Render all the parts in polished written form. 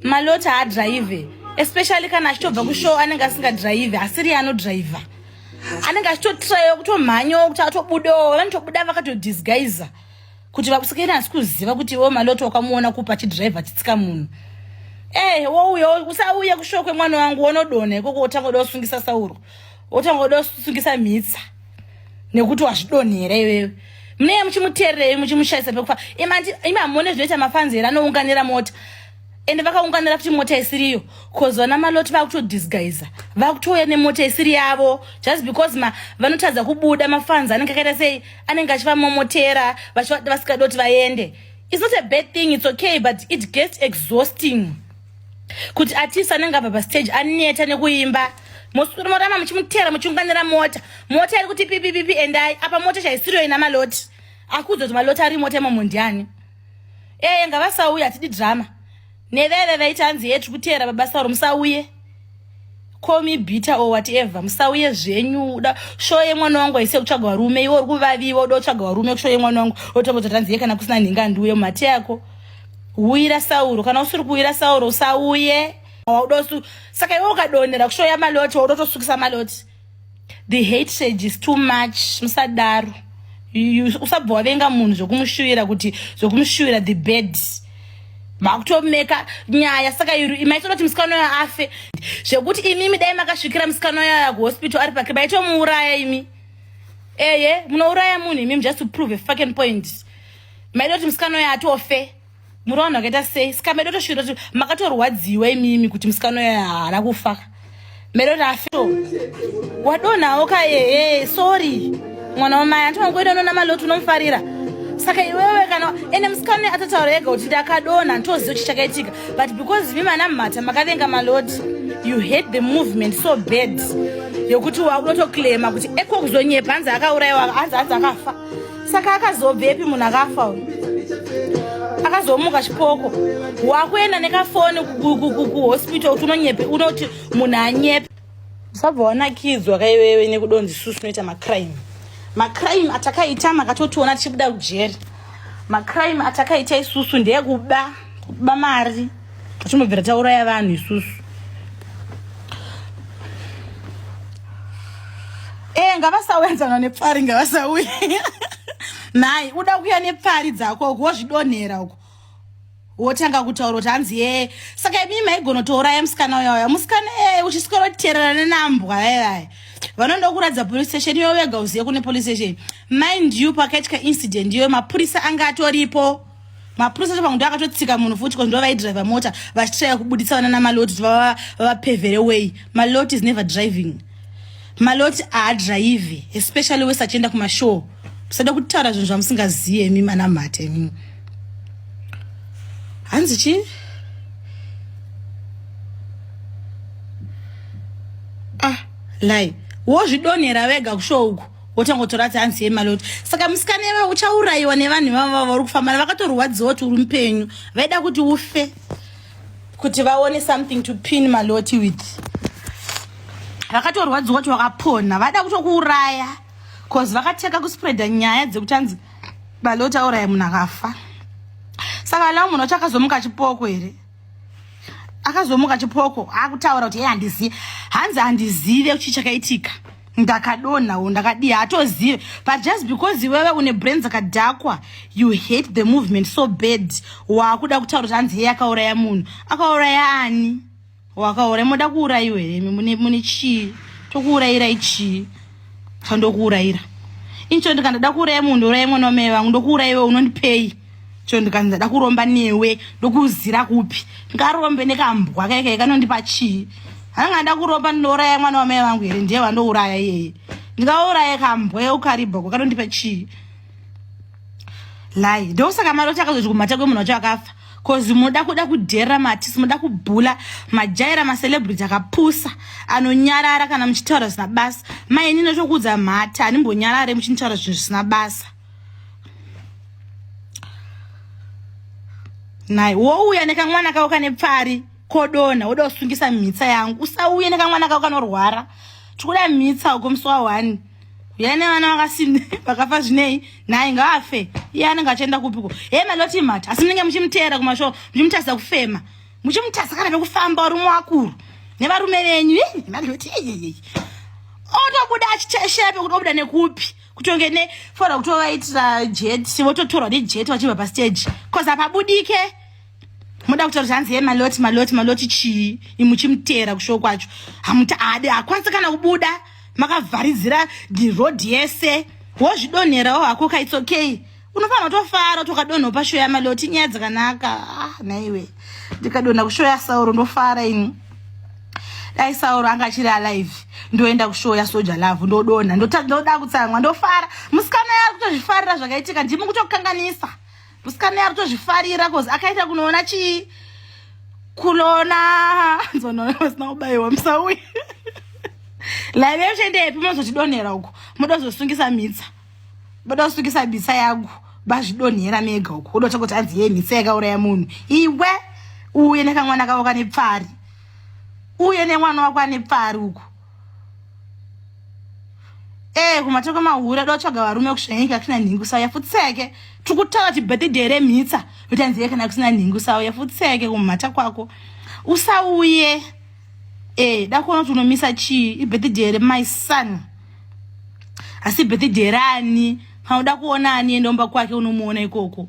maloti haadrive, especially kana achitobva kushow anenge asingadrive, asiri anodriver. Anenge achitotrayo kutomhanyo kuti atobudawo, vanotobuda vakatodisguisa kuti vakusikaina asi kuziva kuti iwo maloti wakamuona kupa achidrive achitsika munhu. Wouya usauye kushow kwemwana wangu unodonha ikoko utangoda kusungisa Sauro. Utangoda kusungisa Mitsa. Nekuti wazvidonhera iwewe. Mune muchimutererei muchimushaisa pekufa. Imamone zvinoita mafanzera anounganira mota. Ende vakaunganira kuti mota isiriyo. Cause vana maloti vakutodisguisa. Vakutouya nemota isiri yavo. Just because vanotadza kubuda mafanza anenge akaita sei anenge achivamomotera vasikadoti vaende. It's not a bad thing, it's okay, but it gets exhausting. Kuti artist anenge abva stage aneta nekuimba. Morama muchimutera muchiunganira mota. Mota iri kuti pipi endai. Apa mota chaisiriyo ina maloti. Akudza kuti maloti ari mota yemundiani. Ngavasauya atidi drama. Neveve vaitanzi yetu kutera baba Sauro musauye. Call me bitter or whatever. Musauye zvenyu uda shoye mwana wangu aise kutsvaga varume iwo uri kuvaviwa uda kutsvaga varume kushoye mwana wangu otongozotanzi kana kusina nhinga nduye mumate yako. Uira Sauro kana usiri kuira Sauro usauye. Waudosu saka iwe ukadonhera kushoya maloti waudotosukisa maloti. The hatred is too much. Musadaro. Usabva wavenga munhu zvokumushuwira kuti zvokumushuwira the bed. Makutomeka nyaya saka imaitwa kuti musikano ya afe. Zvekuti imi dai makasvikira musikano ya kuhospital ari pakre baitomuuraya imi. Munouraya munhu imi just to prove a fucking point. Maitwa kuti musikano ya atofe. Muraona wakaita sei saka medo toshira kuti makatorwadziwa imimi kuti musikano ya haana kufa. Medo tafe. Wadonhawo kaye sorry. Mwana wamai antongoenda nona maloti unomufarira. Saka iwewe kana ene musikano atataura ega kuti ndakadonha ntoziva chichakaitika, but because imi mana mumata makavenga maloti, you hate the movement so bad yokuti waunotoclaima kuti kuzonyepa hanzi akaurayiwa hanzi akafa. Saka akazobvepi munhu akafa uyu? Akazomuka chipoko. Wakuenda nekafoni kuhospital kuti unonyepe unoti munhu anyepe. Usabva wanakidzwa kaiwewe nekudonzi isusu tunoita macrime. Macrime atakaita makatotiona tichibuda kujeri. Macrime atakaita isusu ndeyekuba mari. Tichimubvira tauraya vanhu isusu. Ngavasawenzana nepfari ngavasauye. Nai uda kuya nepfari dzako wozvidonhera uko. Wotanga kutaura kuti hanzi saka imi maigonotouraya musikana uya musikana uchisikoterera nenambwa vanoda kuradza police station iwe wega uziye kune police station. Mind you pakaitika incident iwe mapurisa anga atoripo. Mapurisa chapangundo akatotsika munhu futi kondo vaidriver mota vachitraya kubuditsa vana namaloti kuti vapavhere way. Maloti is never driving. Maloti haadrive, especially wesachienda kumashow. Musada kutaura zvinhu zvamusingaziye imi mana mate imi. Hanzi chi? Lai. Wozvidonhera wega kushow uku. Wotangotora kuti hanzi yemaloti. Saka musikana iwe uchaurayiwa nevanhu vava vari kufamba vakatorwadziwa kuti uri mupenyu. Vaida kuti ufe. Kuti vaone something to pin maloti with. Vakatorwadziwa kuti wakapona. Vada kutokuuraya. Cause vakateka kuspreada nyaya dzekuti hanzi maloti auraya munhu akafa. Saka lao munhu chakazomuka chipoko here. Akazomuka chipoko akutaura kuti handizive. Hanzi handizive kuti chakaitika. Ndakadonha ndakadiya hatozive. But just because iwewe une brains akadhakwa, you hate the movement so bad. Wakuda kutaura kuti hanzi akauraya munhu. Akauraya ani? Wakauraya moda kuurayiwa here mune chii? Tokuurayira ichi. Chandokuurayira. Incho ndikandada kuuraya munhu uraya mwana wamai vangu ndokuurayiwa unondipei. Ndikandada kuromba newe ndokuzira kupi? Ngarombe nekambwa keke kanondipa chii? Hangada kuromba ndoraya mwana wamai vangu here ndiye wandouraya yeye. Ndingauraya kambwa ukaribha kanondipa chii? Lai ndosaka maloti akazoti kumata kwemunhu wacho akafa. Cause muda kuda kudhera matisi muda kubhula majaira macelebrity akapusa anonyarara kana muchitaura zvisina basa. Maini notokudza mhata animbonyarare muchitaura zvinhu zvisina basa. Nai wouya nekamwana kako kane pfari kodona woda kusungisa mitsa yangu. Usauye nekamwana kako kanorwara. Tikuda mitsa uko musi wa1. Uyane vana vakasini vakafa zvinei nai ngaafe. Iye anenge achienda kupiko. Maloti mata asi munenge muchimutera kumashow muchimutarisa kufema. muchimutasa kana bekufamba uri mwakuru nevarume venyu nemaloti otobuda achiteshepe kuti obuda nekupi kutonge nefora kutovaitira jet vototorwa nejet vachibva pastage cause apabudike muda kutaura zvanzi yemaloti chii imuchimutera kushow kwacho hamuti ade hakwanisi kana kubuda makavharidzira dhirodhi yese wozvidonherawo hako ka it's okay unofanira kutofara tokadonhawo pashow yamaloti nyaya dzakanaka naiwe ndikadonha kushow yasauro ndofara ini dai sauro anga achiri alive ndoenda kushow yaSoldier Love ndodonha ndoda kutsamwa ndofara musikana yari kutozvifarira zvakaitika ndimi kutokanganisa musikana yari kutozvifarira cause akaita kunoona chii kulona nzono vasina kubayiwa musauyi live yoshendepi munozotidonhera uko muda kuzosungisa mitsa muda kusungisa mitsa yangu bazvidonhera mega uko udota kuti hanzi ye mitsa yakauraya munhu iwe uye nekamwana kako kane pfari uye nemwana wako ane pfari uko kumatoko mahura dotsvaga varume kusvenyika kusina nhingu sawo yafutseke tikutaura kuti birthday remitsa utanziye kana kusina nhingu sawo yafutseke kumhata kwako usauye da kuona kuti unomisa chii ibirthday my son asi birthday rani hauda kuona ani endomba kwake unomuona ikoko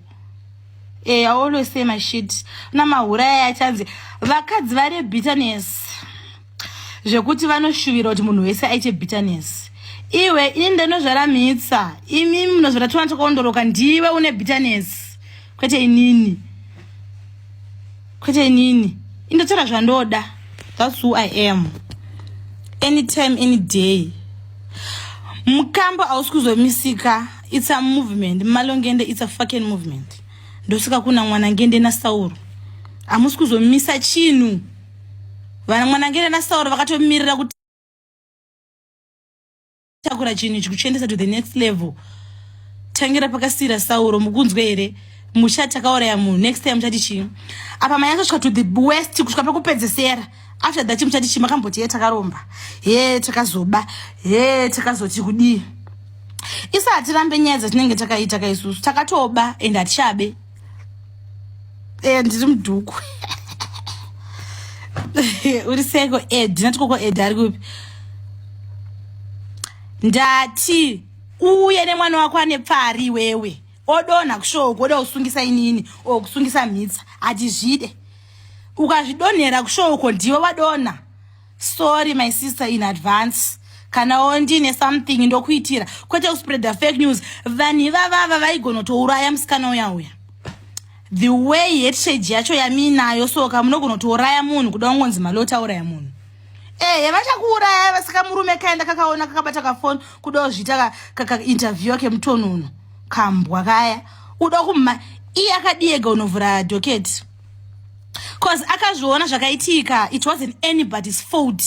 I always say my shit na mahura yachanzi vakadzi vari bitterness zvekuti vanoshuvira kuti munhu wese aite bitterness iwe ini ndinozvara mitsa imi munozvara tona takaondoroka ndiwe une bitterness kwete inini indotora zvandoda that's who I am anytime any day mukambo hausi kuzomisika it's a movement malongende it's a fucking movement ndosika kuna mwanangende naSauro hamusi kuzomisa chinhu vana mwanangende naSauro vakatomirira kuti takura chinhu ichi kuchiendesa to the next level tangira pakasira Sauro mukunzwe here muchati takauraya munhu next time muchati chii apa manyasosvika to the west kusvika pakupedzesera after that muchati chii makamboti takaromba takazoba takazoti kudii isa hatirambe nyaya dzatinenge takaita kaisusu takatoba ende hatichabe ndiri mudhuku uri seko ndinati koko ari kupi ndati uye nemwana wako ane pfari wewe odonha kushoko oda kusungisa inini kusungisa mitsa hatizvide ukazvidonhera kushoko ndiwe wadonha sorry my sister in advance kana ndine something ndokuitira kwete kuspread the fake news vanhu ivava vaigonotouraya musikana uya the way hatred yacho yaminayo soka munogona kutouraya munhu kuda kungonzi maloti auraya munhu vachakuuraya vasika murume kaenda kakaona kakabata kafoni kuda kuzviita interview yake mutonono kambwa kaya uda kuma iye akadiega unovhura docket cause akazviona zvakaitika it wasn't anybody's fault